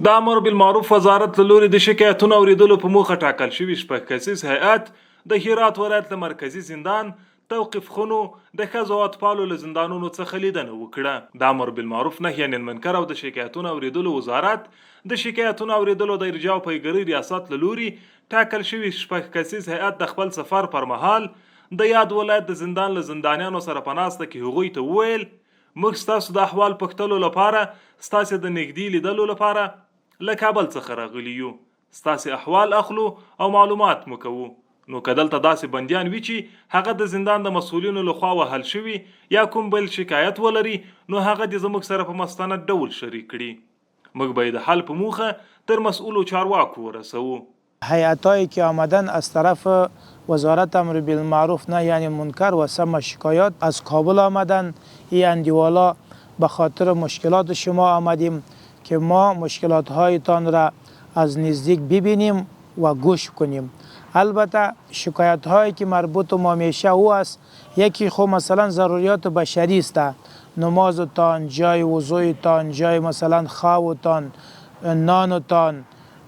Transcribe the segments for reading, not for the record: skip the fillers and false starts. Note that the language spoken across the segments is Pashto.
د امر بالمعروف وزارت له لوري د شکایتونو اوریدلو په موخه ټاکل شوي شپږ کسیز هیئت د هرات ولایت له مرکزي زندان توقیف خونو د ښځو او اطفالو له زندانونو څخه لیدنه وکړه. د امر بالمعروف نهي عن المنکر او د شکایتونو اوریدلو وزارت د شکایتونو اوریدلو د ارجاع او پیګرۍ ریاست له لوري ټاکل شوي شپږ کسیز هیئت د خپل سفر پر مهال د یاد ولایت د زندان له زندانیانو سره په ناسته کې هغوی ته وویل موږ ستاسو د احوال پوښتلو لپاره ستاسو د نږدې لیدلو لپاره له کابل څخه راغلي یو، ستاسو احوال اخلو او معلومات مو کوو. نو که دلته داسې بندیان وي چې هغه د زندان د مسؤلینو لخوا وهل شوي یا کوم بل شکایت ولري نو هغه د زموږ سره په مستند ډول شریک کړي. موږ به د حل په موخه تر مسئولو چارواکو ورسوو. هیئتایی که آمدن از طرف وزارت امر بالمعروف نهی عن المنکر و سم شکایات از کابل آمدن. این اندیوالا به خاطر مشکلات شما آمدیم که ما مشکلات هایتان را از نزدیک ببینیم و گوش کنیم. البته شکایت هایی که مربوط ما میشه او است، یکی خب مثلا ضروریات بشری است، نمازتان، جای وضویتان، جای مثلا خوابتان، نانتان،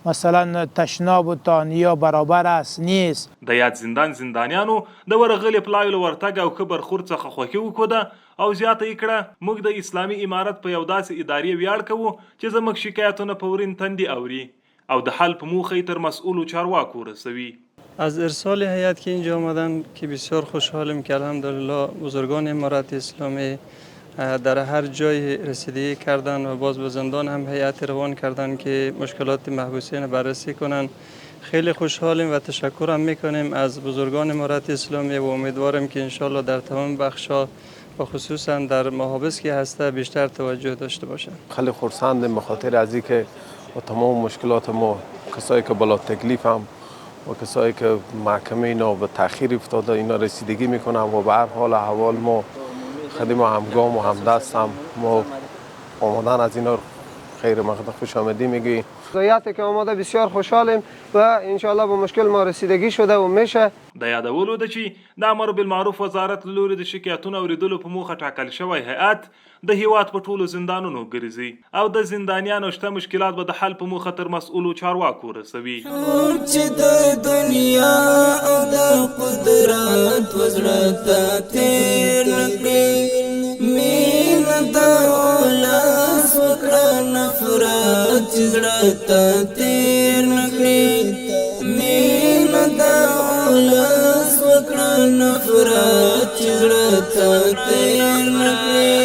مثلا تشنابتان یا برابر است نیست. د یاد زندان زندانیانو د ورغلي پلایلو ورتګ او کبر خور څخه خوښي وکړه او زیاته یې کړه موږ د اسلامي امارت په یو داسې ادارې ویاړ کوو چې زموږ شکایتونه په ورین تندي اوري او د حل په موخه تر مسئولو چارواکو رسوي. از ارسال هیئت که اینجا آمدن که بسیار خوشحالیم که الحمدلله بزرگان امارت اسلامی در هر جای رسیدگی کردن و باز به زندان هم هیئت روان کردن که مشکلات محبوسین بررسی کنن. خیلی خوشحالیم و تشکر هم میکنیم از بزرگان امارت اسلامی و امیدواریم که انشالله در تمام بخشا و خصوصا در محابس که هسته بیشتر توجه داشته باشن. خیلی خرسندیم به خاطر از اینکه با تمام مشکلات ما کسایی که بالا تکلیف هم و کسایی که محکمه اینا به تأخیر افتاده اینا رسیدگی میکنن و به هر حال احوال ما خیلی ما همگام و همدست هم ما آمدن از اینا خیر مقدم خوش آمدی میگوییم. هیئتی که آماده بسیار خوشحالیم و انشالله به مشکل ما رسیدگی شده و میشه. د یادولو ده چې د امر بالمعروف وزارت له لوري د شکایتونو اوریدلو په موخه ټاکل شوی هیئت د هیواد په ټولو زندانونو ګرځي او د زندانیانو شته مشکلات به د حل په موخه تر مسؤولو چارواکو رسوي. چې د دنیا او د قدرت وزړه ته تیر نکړي مینه د ولس وکړه نفرت چې زړه ته تیر نکړي مینه د ولس وکړه نفرت چې زړه ته تیر نکړي